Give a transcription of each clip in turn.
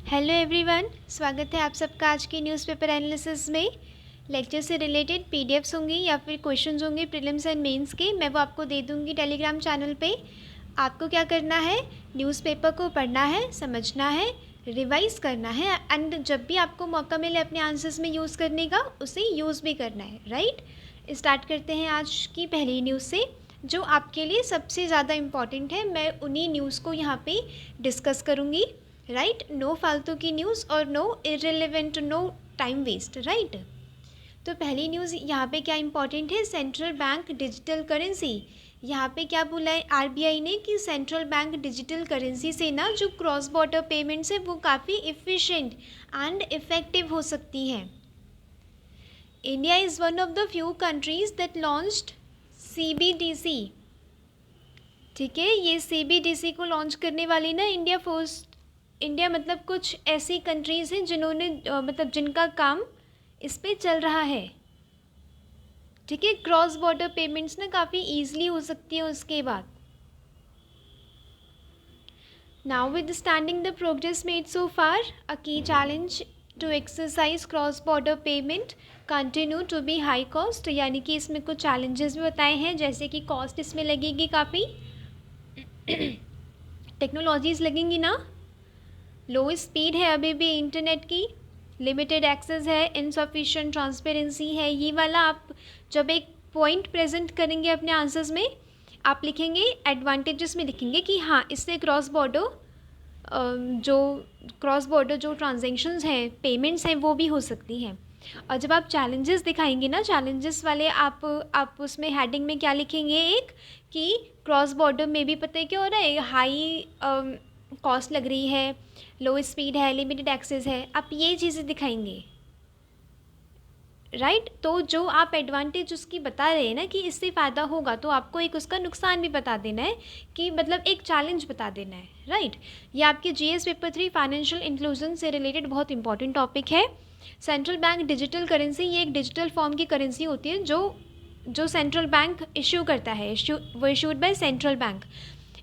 Hello everyone, स्वागत है आप सबका आज की न्यूज़पेपर एनालिसिस में। लेक्चर से रिलेटेड पीडीएफ्स होंगी या फिर क्वेश्चंस होंगे प्रीलिम्स एंड मेंस के, मैं वो आपको दे दूंगी टेलीग्राम चैनल पे। आपको क्या करना है, न्यूज़पेपर को पढ़ना है, समझना है, रिवाइज़ करना है एंड जब भी आपको मौका मिले अपने आंसर्स में यूज़ करने का, उसे यूज़ भी करना है। राइट, स्टार्ट करते हैं आज की पहली न्यूज़ से जो आपके लिए सबसे ज़्यादा इम्पॉर्टेंट है। मैं उन्हीं न्यूज़ को यहाँ पे डिस्कस करूँगी। राइट, नो फालतू की न्यूज़ और no irrelevant, no time waste. Right, तो पहली न्यूज़ यहाँ पे क्या इंपॉर्टेंट है, सेंट्रल बैंक डिजिटल करेंसी। यहाँ पे क्या बोला है आरबीआई ने कि सेंट्रल बैंक डिजिटल करेंसी से ना जो क्रॉस बॉर्डर पेमेंट्स है वो काफ़ी इफ़िशेंट एंड इफ़ेक्टिव हो सकती हैं। India is one of the few countries that launched CBDC. ठीक है, ये सीबीडीसी को लॉन्च करने वाली ना इंडिया मतलब कुछ ऐसी कंट्रीज़ हैं जिन्होंने मतलब जिनका काम इस पे चल रहा है। ठीक है, क्रॉस बॉर्डर पेमेंट्स ना काफ़ी ईजिली हो सकती है उसके बाद। Notwithstanding the progress made so far, a key challenge to exercise cross border payment continue to be high cost. यानी कि इसमें कुछ चैलेंजेस भी बताए हैं, जैसे कि कॉस्ट इसमें लगेगी काफ़ी, टेक्नोलॉजीज़ लगेंगी ना, लो स्पीड है अभी भी इंटरनेट की, लिमिटेड एक्सेस है, इनसफिशिएंट ट्रांसपेरेंसी है। ये वाला आप जब एक पॉइंट प्रेजेंट करेंगे अपने आंसर्स में, आप लिखेंगे एडवांटेजेस में लिखेंगे कि हाँ इससे क्रॉस बॉर्डर जो ट्रांजेक्शन्स हैं, पेमेंट्स हैं, वो भी हो सकती हैं। और जब आप चैलेंजेस दिखाएंगे ना, चैलेंजेस वाले आप उसमें हेडिंग में क्या लिखेंगे, एक कि क्रॉस बॉर्डर में भी पता है क्या हो रहा है, हाई कॉस्ट लग रही है, लो स्पीड है, लिमिटेड एक्सेस है, आप ये चीज़ें दिखाएंगे। राइट, तो जो आप एडवांटेज उसकी बता रहे हैं ना कि इससे फ़ायदा होगा, तो आपको एक उसका नुकसान भी बता देना है, कि मतलब एक चैलेंज बता देना है। राइट, ये आपके जीएस पेपर 3 फाइनेंशियल इंक्लूजन से रिलेटेड बहुत इंपॉर्टेंट टॉपिक है। सेंट्रल बैंक डिजिटल करेंसी, ये एक डिजिटल फॉर्म की करेंसी होती है जो सेंट्रल बैंक इश्यू करता है, वो issued by central bank.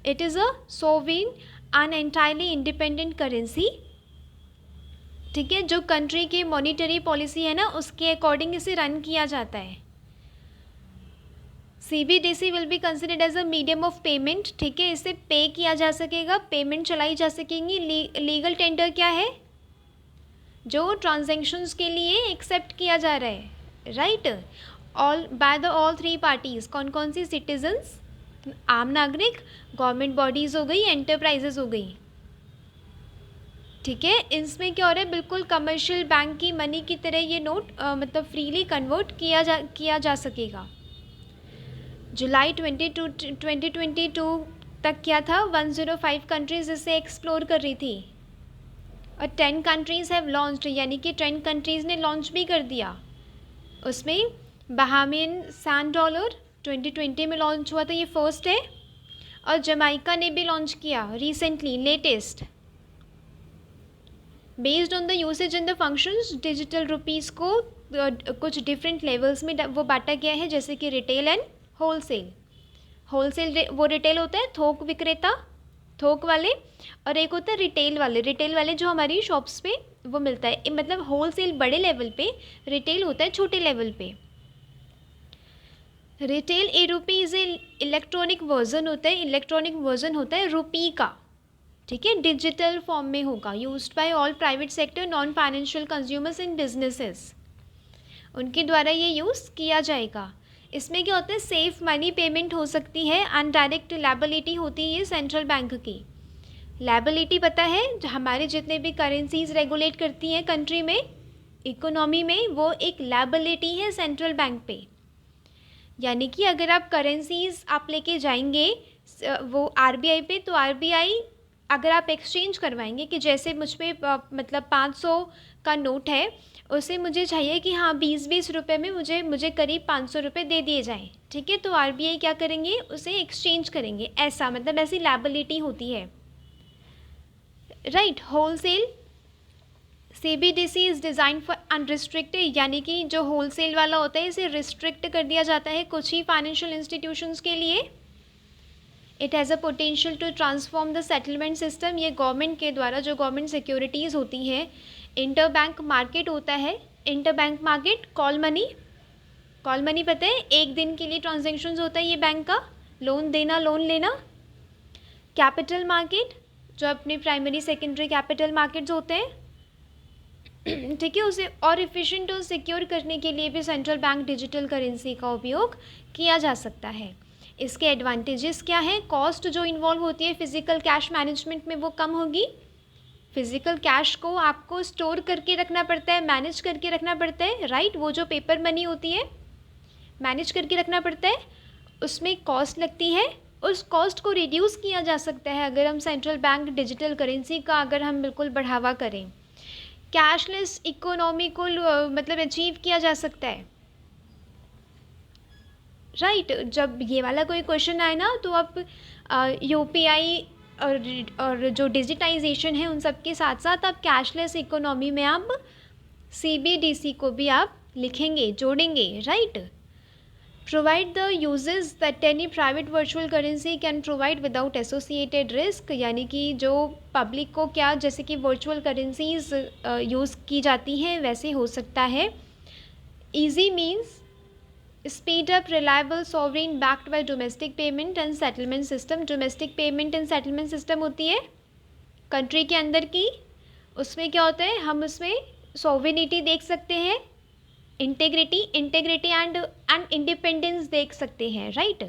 It is a sovereign and entirely independent currency. ठीक है, जो कंट्री की मॉनिटरी पॉलिसी है ना, उसके अकॉर्डिंग इसे रन किया जाता है। CBDC will be considered as a medium of payment. ठीक है, इसे पे किया जा सकेगा, पेमेंट चलाई जा सकेंगी। लीगल टेंडर क्या है, जो ट्रांजेक्शन्स के लिए एक्सेप्ट किया जा रहा है। Right, all by the all three parties, कौन कौन सी, सिटीजन्स, आम नागरिक, गवर्नमेंट बॉडीज़ हो गई, एंटरप्राइजेज हो गई। ठीक है, इसमें क्या हो रहा है, बिल्कुल कमर्शियल बैंक की मनी की तरह ये नोट मतलब फ्रीली कन्वर्ट किया जा सकेगा। जुलाई 2022 तक क्या था, 105 कंट्रीज़ इसे एक्सप्लोर कर रही थी और 10 कंट्रीज़ हैव लॉन्च्ड, यानी कि 10 कंट्रीज़ ने लॉन्च भी कर दिया। उसमें बहामियन सैंड डॉलर 2020 में लॉन्च हुआ था, ये फर्स्ट है, और जमाइका ने भी लॉन्च किया recently, latest. Based on the usage and the functions, digital rupees को कुछ डिफरेंट लेवल्स में वो बांटा गया है, जैसे कि रिटेल एंड होलसेल। होलसेल वो रिटेल होता है, थोक विक्रेता, थोक वाले, और एक होता है रिटेल वाले जो हमारी शॉप्स पे वो मिलता है। मतलब होलसेल बड़े लेवल पे, रिटेल होता है छोटे लेवल पे। Retail A rupee is electronic version होता है रुपी का। ठीक है, डिजिटल फॉर्म में होगा, used by all private sector non financial consumers and businesses, उनके द्वारा ये यूज़ किया जाएगा। इसमें क्या होता है, सेफ मनी पेमेंट हो सकती है एंड डायरेक्ट लायबिलिटी होती है सेंट्रल बैंक की। लायबिलिटी पता है, हमारे जितने भी करेंसीज रेगुलेट करती हैं कंट्री में, इकोनॉमी में, वो एक लायबिलिटी है सेंट्रल बैंक पे। यानी कि अगर आप करेंसीज आप लेके जाएंगे वो आरबीआई पे, तो आरबीआई अगर आप एक्सचेंज करवाएंगे कि जैसे मुझ पर मतलब 500 का नोट है, उसे मुझे चाहिए कि हाँ 20-20 रुपये में मुझे करीब 500 रुपये दे दिए जाएं। ठीक है, तो आरबीआई क्या करेंगे, उसे एक्सचेंज करेंगे, ऐसा मतलब ऐसी लायबिलिटी होती है। Right, wholesale CBDC is design for unrestricted, यानी कि जो होलसेल वाला होता है इसे रिस्ट्रिक्ट कर दिया जाता है कुछ ही फाइनेंशियल इंस्टीट्यूशंस के लिए। It has a potential to transform the settlement system. ये गवर्नमेंट के द्वारा जो गवर्नमेंट सिक्योरिटीज़ होती हैं, इंटर बैंक मार्केट होता है, inter bank market, call money पता है, एक दिन के लिए ट्रांजेक्शन्स होता है ये बैंक का, लोन देना लोन लेना। कैपिटल मार्केट, जो अपने प्राइमरी सेकेंडरी कैपिटल मार्केट्स होते हैं, ठीक है, उसे और एफिशिएंट और सिक्योर करने के लिए भी सेंट्रल बैंक डिजिटल करेंसी का उपयोग किया जा सकता है। इसके एडवांटेजेस क्या हैं? कॉस्ट जो इन्वॉल्व होती है फिजिकल कैश मैनेजमेंट में वो कम होगी। फिजिकल कैश को आपको स्टोर करके रखना पड़ता है, मैनेज करके रखना पड़ता है, राइट। वो जो पेपर मनी होती है मैनेज करके रखना पड़ता है, उसमें कॉस्ट लगती है। उस कॉस्ट को रिड्यूस किया जा सकता है अगर हम सेंट्रल बैंक डिजिटल करेंसी का अगर हम बिल्कुल बढ़ावा करें। कैशलेस इकोनॉमी को मतलब अचीव किया जा सकता है, राइट। जब ये वाला कोई क्वेश्चन आए ना तो आप यूपीआई और जो डिजिटाइजेशन है उन सब के साथ साथ आप कैशलेस इकोनॉमी में आप सीबीडीसी को भी आप लिखेंगे, जोड़ेंगे, right. Provide the uses that any private virtual currency can provide without associated risk, यानी कि जो पब्लिक को क्या जैसे कि वर्चुअल करेंसीज यूज़ की जाती हैं वैसे हो सकता है। Easy means speed up reliable sovereign backed by domestic payment and settlement system. Domestic payment and settlement system होती है कंट्री के अंदर की, उसमें क्या होता है, हम उसमें सॉवरेनिटी देख सकते हैं, इंटेग्रिटी एंड इंडिपेंडेंस देख सकते हैं, राइट।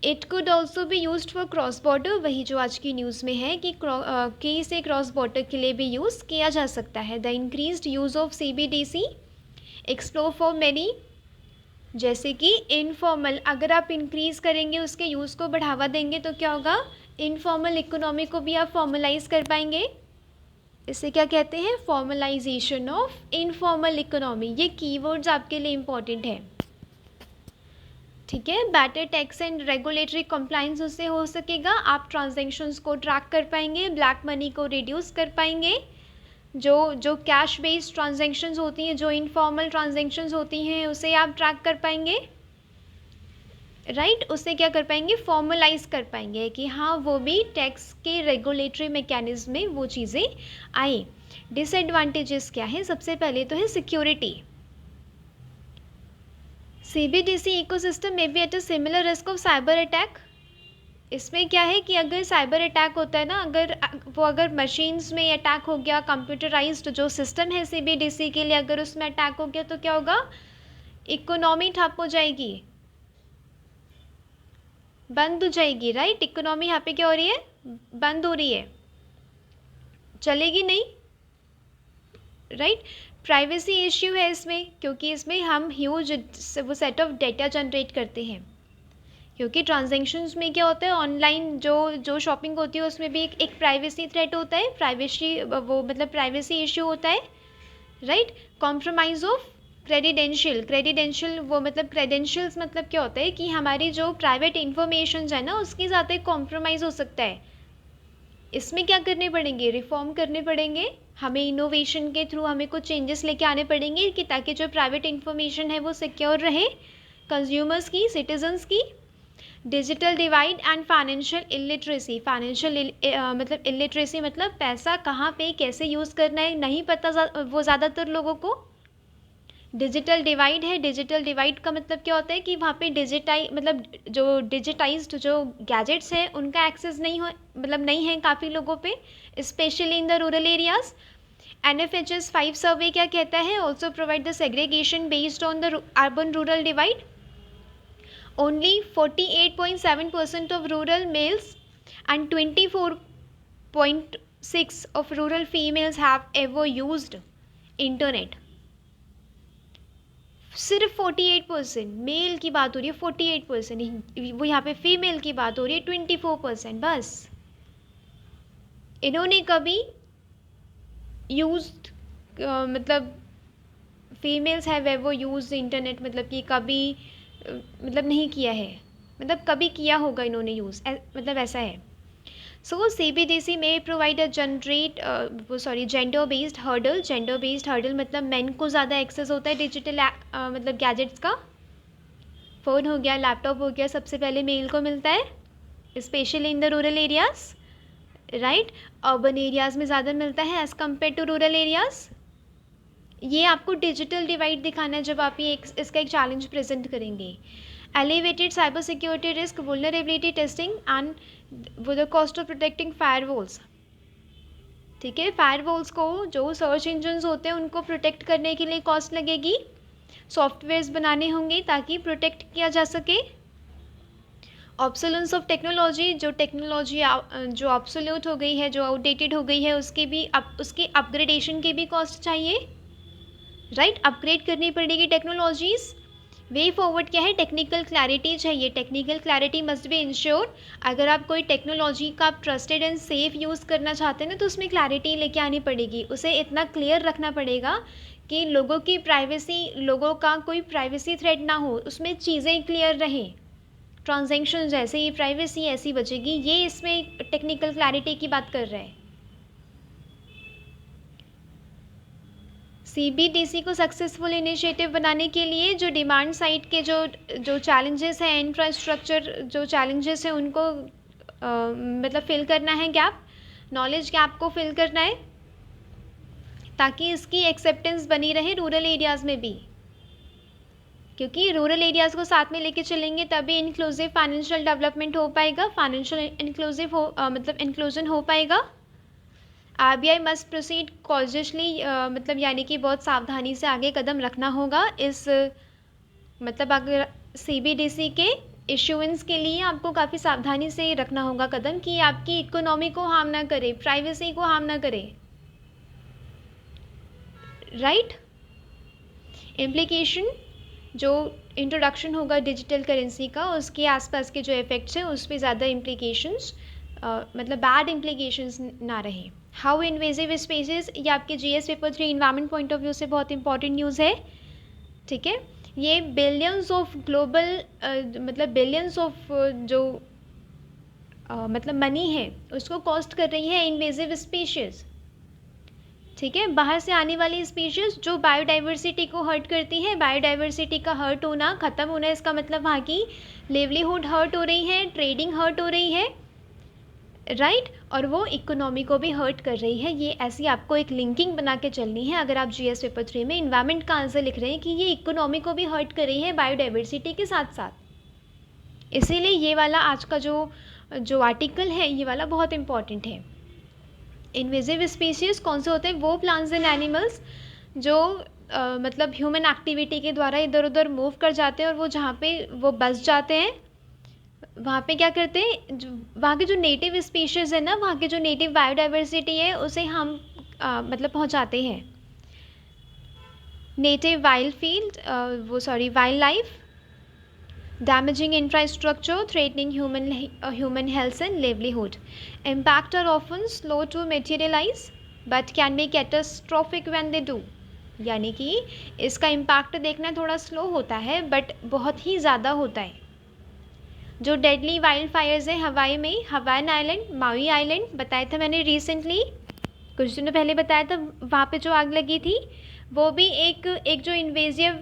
इट कुड ऑल्सो भी यूज फॉर क्रॉस बॉर्डर, वही जो आज की न्यूज़ में है कि इसे क्रॉस बॉर्डर के लिए भी यूज़ किया जा सकता है। The increased use of CBDC explore for many, जैसे कि इनफॉर्मल, अगर आप इंक्रीज़ करेंगे उसके यूज़ को बढ़ावा देंगे तो क्या होगा, इनफॉर्मल इकोनॉमी को भी आप फॉर्मलाइज कर पाएंगे। इसे क्या कहते हैं, फॉर्मलाइजेशन ऑफ इनफॉर्मल इकोनॉमी। ये कीवर्ड्स आपके लिए इम्पॉर्टेंट है, ठीक है। Better tax and regulatory compliance उससे हो सकेगा, आप ट्रांजैक्शंस को ट्रैक कर पाएंगे, ब्लैक मनी को रिड्यूस कर पाएंगे। जो कैश बेस्ड ट्रांजैक्शंस होती हैं, जो इनफॉर्मल ट्रांजैक्शंस होती हैं उसे आप ट्रैक कर पाएंगे, राइट। उससे क्या कर पाएंगे, फॉर्मलाइज कर पाएंगे कि हाँ वो भी टैक्स के रेगुलेटरी मैकेनिज्म में वो चीज़ें आए। डिसएडवांटेजेस क्या है, सबसे पहले तो है सिक्योरिटी। सीबीडीसी इकोसिस्टम में be at a similar risk of cyber attack. इसमें क्या है कि अगर साइबर अटैक होता है ना, अगर मशीन्स में अटैक हो गया, कंप्यूटराइज्ड जो सिस्टम है सीबीडीसी के लिए अगर उसमें अटैक हो गया तो क्या होगा, इकोनॉमी ठप हो जाएगी, बंद हो जाएगी, राइट। इकोनॉमी यहाँ पे क्या हो रही है, बंद हो रही है, चलेगी नहीं, राइट। प्राइवेसी इश्यू है इसमें, क्योंकि इसमें हम ह्यूज वो सेट ऑफ डेटा जनरेट करते हैं, क्योंकि ट्रांजैक्शंस में क्या होता है, ऑनलाइन जो शॉपिंग होती है उसमें भी एक प्राइवेसी थ्रेट होता है, प्राइवेसी इश्यू होता है, राइट। कॉम्प्रोमाइज़ ऑफ क्रेडेंशियल वो क्रेडेंशियल्स मतलब क्या होता है कि हमारी जो प्राइवेट इन्फॉर्मेशन है ना उसके साथ एक कॉम्प्रोमाइज़ हो सकता है। इसमें क्या करने पड़ेंगे, रिफॉर्म करने पड़ेंगे, हमें इनोवेशन के थ्रू हमें कुछ चेंजेस लेके आने पड़ेंगे कि ताकि जो प्राइवेट इन्फॉर्मेशन है वो सिक्योर रहे कंज्यूमर्स की, सिटीजन्स की। Digital divide and financial illiteracy, illiteracy मतलब पैसा कहाँ पे कैसे यूज़ करना है नहीं पता वो ज़्यादातर लोगों को। डिजिटल डिवाइड है, डिजिटल डिवाइड का मतलब क्या होता है कि वहाँ पे जो डिजिटाइज्ड जो गैजेट्स हैं उनका एक्सेस नहीं है काफ़ी लोगों पे, specially in the rural areas. NFHS 5 सर्वे क्या कहता है, also provide the segregation based on the urban rural divide. Only 48.7% of rural males and 24.6 of rural females have ever used internet. सिर्फ 48% मेल की बात हो रही है, 48%, वो यहाँ पे फीमेल की बात हो रही है 24%। बस इन्होंने कभी used females have ever used internet, मतलब कि कभी नहीं किया है, कभी किया होगा इन्होंने यूज़, ऐसा है। सो सीबीडीसी में provide a gender based hurdle मतलब मेन को ज़्यादा एक्सेस होता है डिजिटल गैजेट्स का, फ़ोन हो गया, लैपटॉप हो गया, सबसे पहले मेल को मिलता है, specially in the rural areas, right. Urban areas में ज़्यादा मिलता है as compare to rural areas. ये आपको डिजिटल डिवाइड दिखाना है जब आप ये इसका एक चैलेंज प्रेजेंट करेंगे। Elevated cyber security risk, vulnerability testing and with the cost of protecting firewalls. ठीक है, फायरवॉल्स को जो सर्च इंजन्स होते हैं उनको प्रोटेक्ट करने के लिए कॉस्ट लगेगी, सॉफ्टवेयर्स बनाने होंगे ताकि प्रोटेक्ट किया जा सके। ऑब्सोलेंस ऑफ टेक्नोलॉजी, जो टेक्नोलॉजी जो ऑब्सोल्यूट हो गई है, जो आउटडेटेड हो गई है, उसकी अपग्रेडेशन की भी कॉस्ट चाहिए, राइट। अपग्रेड करनी पड़ेगी टेक्नोलॉजीज़। वे फॉरवर्ड क्या है, टेक्निकल क्लैरिटी चाहिए, technical clarity must be ensure. अगर आप कोई टेक्नोलॉजी का ट्रस्टेड एंड सेफ यूज़ करना चाहते हैं ना, तो उसमें क्लैरिटी लेके आनी पड़ेगी, उसे इतना क्लियर रखना पड़ेगा कि लोगों की प्राइवेसी, लोगों का कोई प्राइवेसी थ्रेट ना हो, उसमें चीज़ें क्लियर रहें। ट्रांजैक्शन जैसे ही प्राइवेसी ऐसी बचेगी, ये इसमें टेक्निकल क्लैरिटी की बात कर रहे हैं। CBDC को सक्सेसफुल इनिशिएटिव बनाने के लिए जो डिमांड साइड के जो चैलेंजेस हैं, इंफ्रास्ट्रक्चर जो चैलेंजेस हैं, उनको मतलब फिल करना है गैप, नॉलेज गैप को फिल करना है, ताकि इसकी एक्सेप्टेंस बनी रहे रूरल एरियाज़ में भी, क्योंकि रूरल एरियाज़ को साथ में लेके चलेंगे तभी इंक्लूसिव फाइनेंशियल डेवलपमेंट हो पाएगा, फाइनेंशियल मतलब इंक्लूजन हो पाएगा। RBI मस्ट प्रोसीड कॉशियसली, मतलब यानी कि बहुत सावधानी से आगे कदम रखना होगा इस मतलब अगर CBDC के इशुएंस के लिए आपको काफ़ी सावधानी से रखना होगा कदम, कि आपकी इकोनॉमी को हार्म ना करे, प्राइवेसी को हार्म ना करे, राइट। इम्प्लीकेशन, जो इंट्रोडक्शन होगा डिजिटल करेंसी का, उसके आसपास के जो इफ़ेक्ट्स हैं उस पर ज़्यादा इम्प्लीकेशंस मतलब बैड इम्प्लीकेशंस ना रहें। हाउ इन्वेजिव स्पीसीज, ये आपके GS paper 3 environment point of view से बहुत इंपॉर्टेंट न्यूज़ है, ठीक है। ये बिलियंस ऑफ ग्लोबल मतलब बिलियंस ऑफ जो मतलब मनी है उसको कॉस्ट कर रही है इन्वेजिव स्पीशीज़, ठीक है। बाहर से आने वाली स्पीशीज़ जो बायोडाइवर्सिटी को हर्ट करती है, बायोडाइवर्सिटी का हर्ट होना, ख़त्म होना, इसका मतलब वहाँ की लिवलीहुड हर्ट हो रही है, ट्रेडिंग हर्ट हो रही है, राइट। और वो इकोनॉमी को भी हर्ट कर रही है। ये ऐसी आपको एक लिंकिंग बना के चलनी है अगर आप GS पेपर 3 में इन्वायरमेंट का आंसर लिख रहे हैं, कि ये इकोनॉमी को भी हर्ट कर रही है बायोडाइवर्सिटी के साथ साथ। इसीलिए ये वाला आज का जो आर्टिकल है, ये वाला बहुत इंपॉर्टेंट है। इन्वेजिव स्पीशीज़ कौन से होते हैं, वो प्लांट्स एंड एनिमल्स जो मतलब ह्यूमन एक्टिविटी के द्वारा इधर उधर मूव कर जाते हैं, और वो जहाँ पे वो बस जाते हैं वहाँ पे क्या करते हैं, वहाँ के जो नेटिव स्पीशीज़ है ना, वहाँ के जो नेटिव बायोडाइवर्सिटी है उसे हम मतलब पहुँचाते हैं। Native wildlife, damaging infrastructure, threatening human health and livelihood. Impact are often slow to materialise but can be catastrophic when they do, यानी कि इसका इम्पैक्ट देखना थोड़ा स्लो होता है बट बहुत ही ज़्यादा होता है। जो डेडली वाइल्ड फायर्स हैं हवाई में, हवाईन आइलैंड, माउई आइलैंड बताया था मैंने रिसेंटली, कुछ दिनों पहले बताया था, वहाँ पे जो आग लगी थी वो भी एक जो इन्वेजिव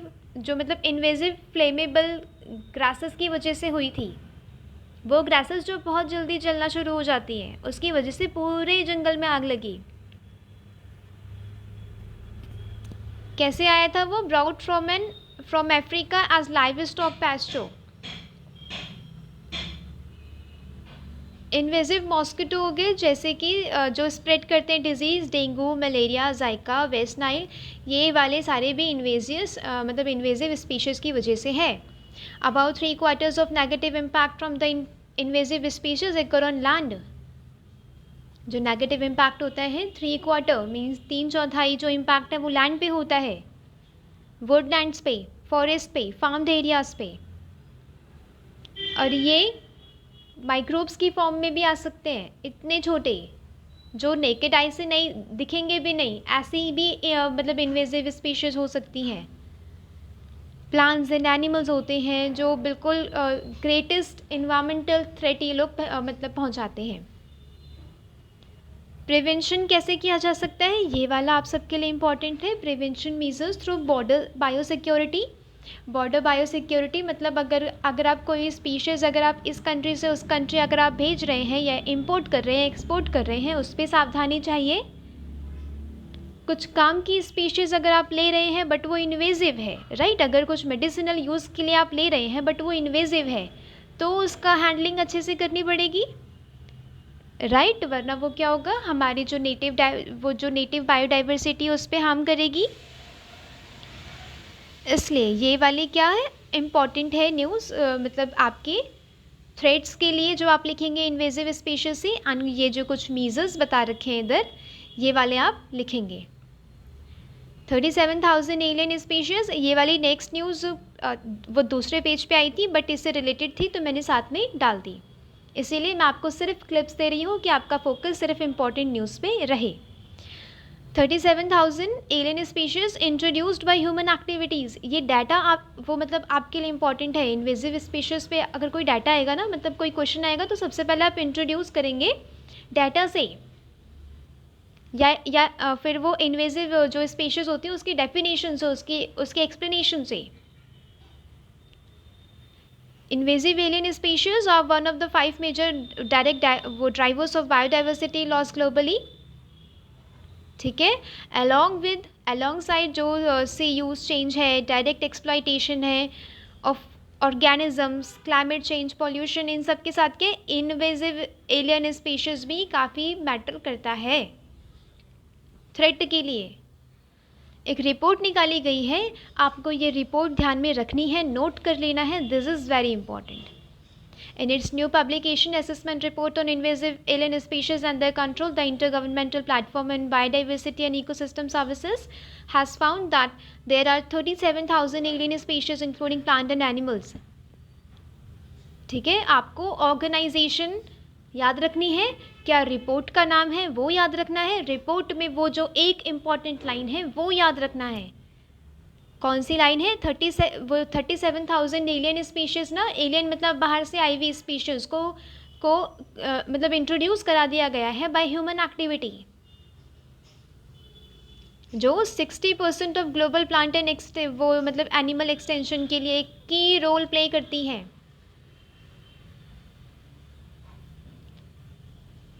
फ्लेमेबल ग्रासेस की वजह से हुई थी। वो ग्रासेस जो बहुत जल्दी जलना शुरू हो जाती हैं, उसकी वजह से पूरे जंगल में आग लगी। कैसे आया था वो, brought from Africa as livestock pasture. Invasive mosquito हो गए, जैसे कि जो स्प्रेड करते हैं disease, dengue, malaria, Zika, West Nile, ये वाले सारे भी इन्वेजिव स्पीशीज़ की वजह से है। About 3/4 of negative impact from the invasive species occur on land. जो नेगेटिव इम्पैक्ट होता है 3/4 मीन्स 3/4 जो इम्पैक्ट है वो लैंड पे होता है, वुडलैंड्स पे, फॉरेस्ट पे, फार्म्ड एरियाज़ पे। और ये माइक्रोब्स की फॉर्म में भी आ सकते हैं, इतने छोटे जो नेकेड आई से नहीं दिखेंगे भी नहीं, ऐसी भी मतलब इन्वेजिव स्पीशीज़ हो सकती हैं। प्लांट्स एंड एनिमल्स होते हैं जो बिल्कुल ग्रेटेस्ट इन्वायरमेंटल थ्रेट ये लोग मतलब पहुंचाते हैं। प्रिवेंशन कैसे किया जा सकता है, ये वाला आप सबके लिए इम्पॉर्टेंट है। Prevention measures through border biosecurity, border biosecurity मतलब अगर आप कोई स्पीशीज़ अगर आप इस कंट्री से उस कंट्री अगर आप भेज रहे हैं या इंपोर्ट कर रहे हैं, एक्सपोर्ट कर रहे हैं, उस पर सावधानी चाहिए। कुछ काम की स्पीशीज़ अगर आप ले रहे हैं बट वो इन्वेजिव है, राइट, अगर कुछ मेडिसिनल यूज़ के लिए आप ले रहे हैं बट वो इन्वेजिव है, तो उसका हैंडलिंग अच्छे से करनी पड़ेगी, राइट, वरना वो क्या होगा, हमारी जो नेटिव बायोडाइवर्सिटी उस पर हार्म करेगी। इसलिए ये वाली क्या है, इम्पॉर्टेंट है न्यूज़, मतलब आपके थ्रेड्स के लिए जो आप लिखेंगे इन्वेजिव स्पीशीज से, ये जो कुछ मीजर्स बता रखे हैं इधर, ये वाले आप लिखेंगे। 37,000 एलियन स्पीशीज़, ये वाली नेक्स्ट न्यूज़ वो दूसरे पेज पे आई थी बट इससे रिलेटेड थी तो मैंने साथ में डाल दी, इसीलिए मैं आपको सिर्फ क्लिप्स दे रही हूँ कि आपका फोकस सिर्फ इम्पॉर्टेंट न्यूज़ पे रहे। 37,000 alien species introduced by human activities, ये डाटा आप वो मतलब आपके लिए इंपॉर्टेंट है। इन्वेजिव स्पीशीज़ पे अगर कोई डाटा आएगा ना, मतलब कोई क्वेश्चन आएगा तो सबसे पहले आप इंट्रोड्यूस करेंगे डाटा से, या फिर वो इन्वेजिव जो स्पीशीज़ होती है उसकी डेफिनेशन से, उसके एक्सप्लेनेशन से। Invasive alien species are one of the 5 major direct वो drivers of biodiversity loss globally, ठीक है। अलॉन्ग साइड जो सी यूज चेंज है, डायरेक्ट एक्सप्लॉयटेशन है of organisms, climate change, pollution, इन सब के साथ के इन्वेजिव एलियन स्पीशीज़ भी काफ़ी मैटर करता है थ्रेट के लिए। एक रिपोर्ट निकाली गई है, आपको ये रिपोर्ट ध्यान में रखनी है, नोट कर लेना है, this is very important. In its new publication, Assessment Report on Invasive Alien Species and Their Control, the Intergovernmental Platform on Biodiversity and Ecosystem Services has found that there are 37,000 alien species including plant and animals. ठीक है, आपको organisation याद रखनी है, क्या report का नाम है वो याद रखना है, रिपोर्ट में वो जो एक इम्पॉर्टेंट लाइन है वो याद रखना है। कौन सी लाइन है, 37,000 एलियन स्पीशीज़ ना, एलियन मतलब बाहर से आई हुई स्पीशीज़ को मतलब इंट्रोड्यूस करा दिया गया है बाय ह्यूमन एक्टिविटी, जो 60% ऑफ ग्लोबल प्लांट एंड वो मतलब एनिमल एक्सटेंशन के लिए एक की रोल प्ले करती है,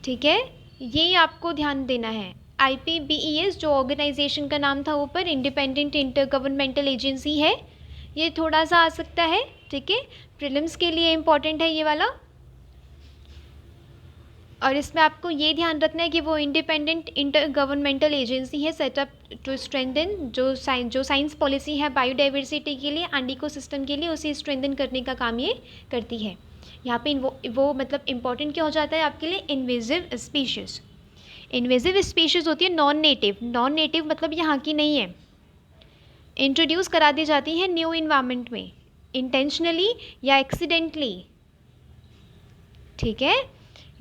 ठीक है, ये आपको ध्यान देना है। IPBES जो ऑर्गेनाइजेशन का नाम था ऊपर, इंडिपेंडेंट इंटर गवर्नमेंटल एजेंसी है, ये थोड़ा सा आ सकता है, ठीक है, प्रीलिम्स के लिए इम्पॉर्टेंट है ये वाला। और इसमें आपको ये ध्यान रखना है कि वो इंडिपेंडेंट इंटर गवर्नमेंटल एजेंसी है, सेटअप टू स्ट्रेंथन जो साइंस पॉलिसी है बायोडाइवर्सिटी के लिए एंड इकोसिस्टम के लिए, उसे स्ट्रेंथन करने का काम ये करती है। यहाँ पे वो मतलब इम्पॉर्टेंट क्या हो जाता है आपके लिए, इन्वेजिव स्पीशीज़। इन्वेजिव स्पीशीज़ होती है नॉन नेटिव मतलब यहाँ की नहीं है, इंट्रोड्यूस करा दी जाती है न्यू इन्वायरमेंट में इंटेंशनली या एक्सीडेंटली, ठीक है,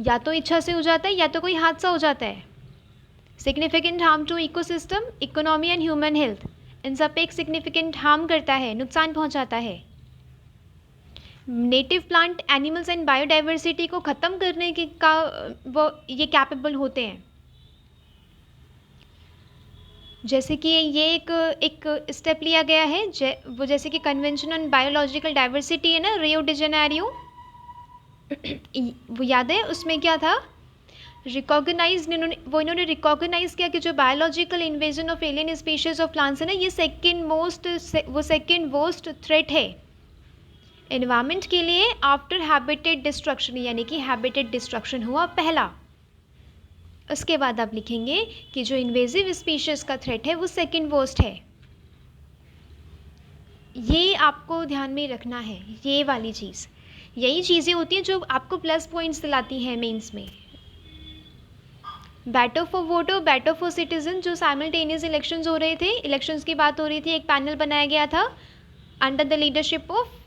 या तो इच्छा से हो जाता है या तो कोई हादसा हो जाता है। Significant harm to ecosystem, economy and human health, इन सब पे एक सिग्निफिकेंट हार्म करता है, नुकसान पहुँचाता है। Native plant, animals and biodiversity को ख़त्म करने के का वो ये कैपेबल होते हैं। जैसे कि ये एक स्टेप लिया गया है, वो जैसे कि कन्वेंशन ऑन बायोलॉजिकल डाइवर्सिटी है ना, रियो डी जेनेरियो, वो याद है, उसमें क्या था, इन्होंने रिकॉग्नाइज किया कि जो biological invasion of alien species of plants है ना, ये सेकेंड मोस्ट थ्रेट है एनवायरमेंट के लिए आफ्टर हैबिटेट डिस्ट्रक्शन, यानी कि हैबिटेट डिस्ट्रक्शन हुआ पहला। उसके बाद आप लिखेंगे कि जो इन्वेजिव स्पीशीज़ का थ्रेट है वो सेकंड वर्स्ट है। ये आपको ध्यान में रखना है, ये वाली चीज़, यही चीज़ें होती हैं जो आपको प्लस पॉइंट्स दिलाती हैं मेंस में। Better for voter, better for citizen, जो साइमल्टेनियस इलेक्शंस हो रहे थे, इलेक्शंस की बात हो रही थी, एक पैनल बनाया गया था under the leadership of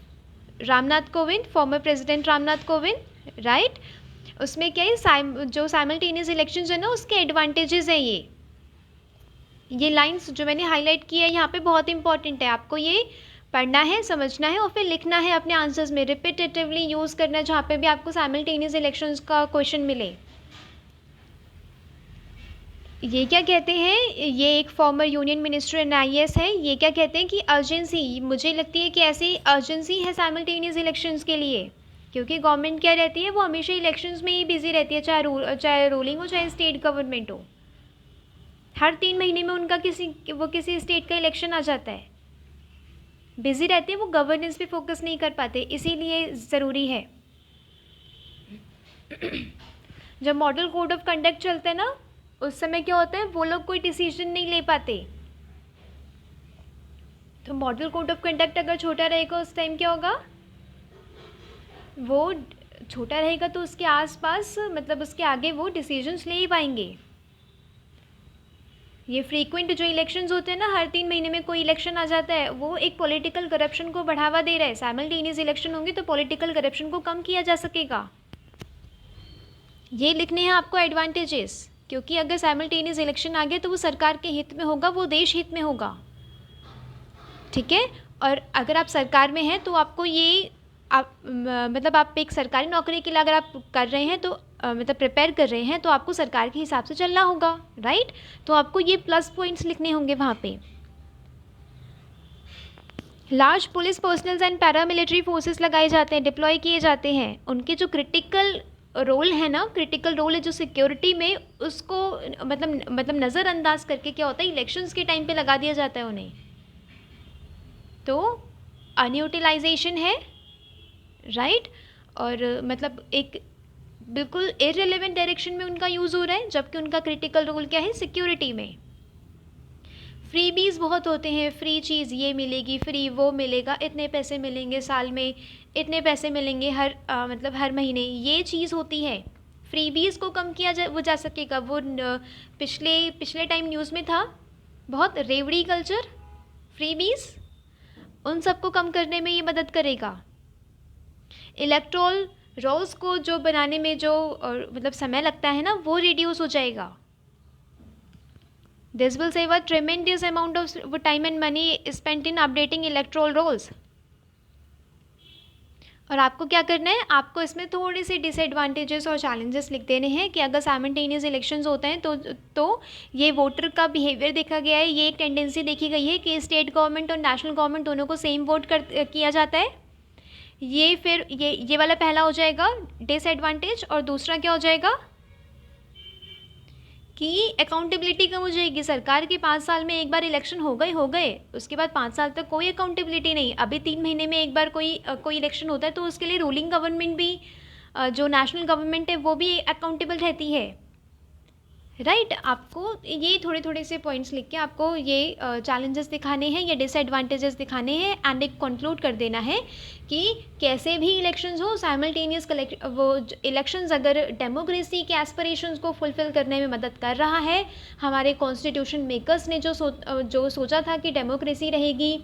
Ramnath Kovind, former president Ramnath Kovind, right. उसमें क्या है, जो साइमल्टेनियस इलेक्शंस है ना, उसके एडवांटेजेस हैं ये लाइंस जो मैंने हाईलाइट की है यहाँ पे बहुत इंपॉर्टेंट है, आपको ये पढ़ना है, समझना है और फिर लिखना है अपने आंसर्स में, रिपीटेटिवली यूज़ करना है जहाँ पे भी आपको साइमल्टेनियस इलेक्शंस का क्वेश्चन मिले। ये क्या कहते हैं, ये एक former union minister and IAS है, ये क्या कहते हैं कि अर्जेंसी, मुझे लगती है कि ऐसी अर्जेंसी है साइमल्टेनियस इलेक्शंस के लिए, क्योंकि गवर्नमेंट क्या रहती है, वो हमेशा इलेक्शंस में ही बिजी रहती है, चाहे रूलिंग हो चाहे स्टेट गवर्नमेंट हो। हर 3 महीने में उनका किसी स्टेट का इलेक्शन आ जाता है, बिजी रहते हैं, वो गवर्नेंस पे फोकस नहीं कर पाते, इसीलिए ज़रूरी है। जब मॉडल कोड ऑफ कंडक्ट चलते हैं ना, उस समय क्या होता है, वो लोग कोई डिसीजन नहीं ले पाते। तो मॉडल कोड ऑफ कंडक्ट अगर छोटा रहेगा उस टाइम क्या होगा, वो छोटा रहेगा तो उसके आसपास मतलब उसके आगे वो डिसीजंस ले ही पाएंगे। ये फ्रीक्वेंट जो इलेक्शंस होते हैं ना, हर 3 महीने में कोई इलेक्शन आ जाता है, वो एक पॉलिटिकल करप्शन को बढ़ावा दे रहा है। साइमल्टेनियस इलेक्शन होंगे तो पॉलिटिकल करप्शन को कम किया जा सकेगा। ये लिखने हैं आपको एडवांटेजेस, क्योंकि अगर साइमल्टेनियस इलेक्शन आ गया तो वो सरकार के हित में होगा, वो देश हित में होगा, ठीक है। और अगर आप सरकार में हैं तो आपको ये मतलब आप एक सरकारी नौकरी के लिए अगर आप कर रहे हैं तो मतलब प्रिपेयर कर रहे हैं तो आपको सरकार के हिसाब से चलना होगा, राइट। तो आपको ये प्लस पॉइंट्स लिखने होंगे वहाँ पे। Large police personnels and paramilitary forces लगाए जाते हैं, डिप्लॉय किए जाते हैं। उनके जो क्रिटिकल रोल है ना, क्रिटिकल रोल है जो सिक्योरिटी में, उसको मतलब नज़रअंदाज करके क्या होता है, इलेक्शंस के टाइम पे लगा दिया जाता है उन्हें। तो अनयूटिलाइजेशन है, राइट। और मतलब एक बिल्कुल इररिलेवेंट डायरेक्शन में उनका यूज़ हो रहा है, जबकि उनका क्रिटिकल रोल क्या है, सिक्योरिटी में। फ्रीबीज बहुत होते हैं, फ्री चीज़ ये मिलेगी, फ्री वो मिलेगा, इतने पैसे मिलेंगे साल में, इतने पैसे मिलेंगे मतलब हर महीने, ये चीज़ होती है। फ्रीबीज़ को कम किया जा सकेगा। वो पिछले टाइम न्यूज़ में था बहुत, रेवड़ी कल्चर, फ्रीबीज़, उन सबको कम करने में ये मदद करेगा। इलेक्ट्रोल रोल्स को जो बनाने में जो मतलब समय लगता है ना, वो रिड्यूस हो जाएगा। This will save a tremendous amount of time and money spent in updating electoral rolls. और आपको क्या करना है, आपको इसमें थोड़े से डिसएडवांटेजेस और चैलेंजेस लिख देने हैं कि अगर साइमल्टेनियस इलेक्शंस होते हैं तो ये वोटर का बिहेवियर देखा गया है, ये एक टेंडेंसी देखी गई है कि स्टेट गवर्नमेंट और नेशनल गवर्नमेंट दोनों को सेम वोट किया जाता है। ये फिर ये वाला पहला हो जाएगा डिसएडवांटेज। और दूसरा क्या हो जाएगा कि अकाउंटेबिलिटी कम हो जाएगी। सरकार के 5 साल में एक बार इलेक्शन हो गए, उसके बाद 5 साल तक कोई अकाउंटेबिलिटी नहीं। अभी 3 महीने में एक बार कोई इलेक्शन होता है, तो उसके लिए रूलिंग गवर्नमेंट भी, जो नेशनल गवर्नमेंट है, वो भी अकाउंटेबल रहती है, राइट। आपको ये थोड़े से पॉइंट्स लिख के आपको ये चैलेंजेस दिखाने हैं या डिसएडवांटेजेस दिखाने हैं, एंड एक कंक्लूड कर देना है कि कैसे भी इलेक्शंस हो, साइमल्टेनियस वो इलेक्शंस अगर डेमोक्रेसी के एस्पिरेशंस को फुलफ़िल करने में मदद कर रहा है, हमारे कॉन्स्टिट्यूशन मेकर्स ने जो सोचा था कि डेमोक्रेसी रहेगी,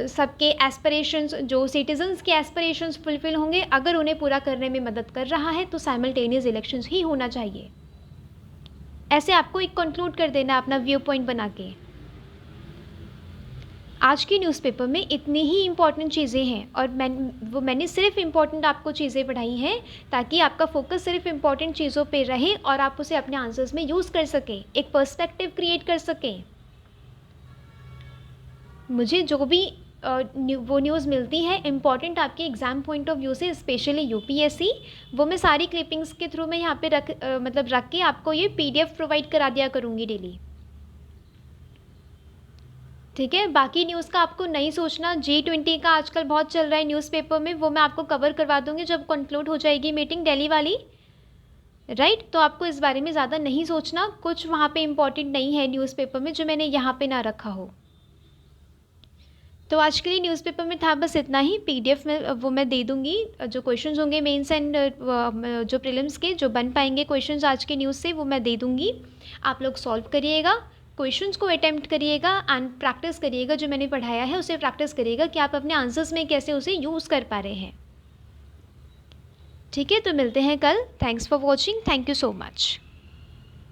सबके एस्पिरेशंस, जो सिटीजन्स के एस्पिरेशंस फुलफ़िल होंगे, अगर उन्हें पूरा करने में मदद कर रहा है तो साइमल्टेनियस इलेक्शंस ही होना चाहिए। ऐसे आपको एक कंक्लूड कर देना अपना व्यू पॉइंट बना के। आज की न्यूज़पेपर में इतनी ही इम्पॉर्टेंट चीज़ें हैं, और मैंने सिर्फ इम्पॉर्टेंट आपको चीज़ें पढ़ाई हैं ताकि आपका फोकस सिर्फ इम्पॉर्टेंट चीज़ों पे रहे और आप उसे अपने आंसर्स में यूज़ कर सकें, एक पर्सपेक्टिव क्रिएट कर सकें। मुझे जो भी वो न्यूज़ मिलती है इम्पॉर्टेंट आपके एग्ज़ाम पॉइंट ऑफ व्यू से, स्पेशली यूपीएससी, वो मैं सारी क्लिपिंग्स के थ्रू मैं यहाँ पे रख के आपको ये PDF प्रोवाइड करा दिया करूँगी डेली, ठीक है। बाकी न्यूज़ का आपको नहीं सोचना। G20 का आजकल बहुत चल रहा है न्यूज़पेपर में, वो मैं आपको कवर करवा दूँगी जब कंक्लूड हो जाएगी मीटिंग दिल्ली वाली, राइट। तो आपको इस बारे में ज़्यादा नहीं सोचना, कुछ वहाँ पे इम्पॉर्टेंट नहीं है न्यूज़पेपर में जो मैंने यहाँ पे ना रखा हो। तो आज के लिए न्यूज़पेपर में था बस इतना ही। PDF में वो मैं दे दूँगी, जो क्वेश्चंस होंगे मेंस एंड जो प्रीलिम्स के जो बन पाएंगे क्वेश्चंस आज के न्यूज़ से, वो मैं दे दूँगी। आप लोग सॉल्व करिएगा, क्वेश्चंस को अटैम्प्ट करिएगा एंड प्रैक्टिस करिएगा, जो मैंने पढ़ाया है उसे प्रैक्टिस करिएगा कि आप अपने आंसर्स में कैसे उसे यूज़ कर पा रहे हैं, ठीक है। तो मिलते हैं कल। Thanks for watching, thank you so much.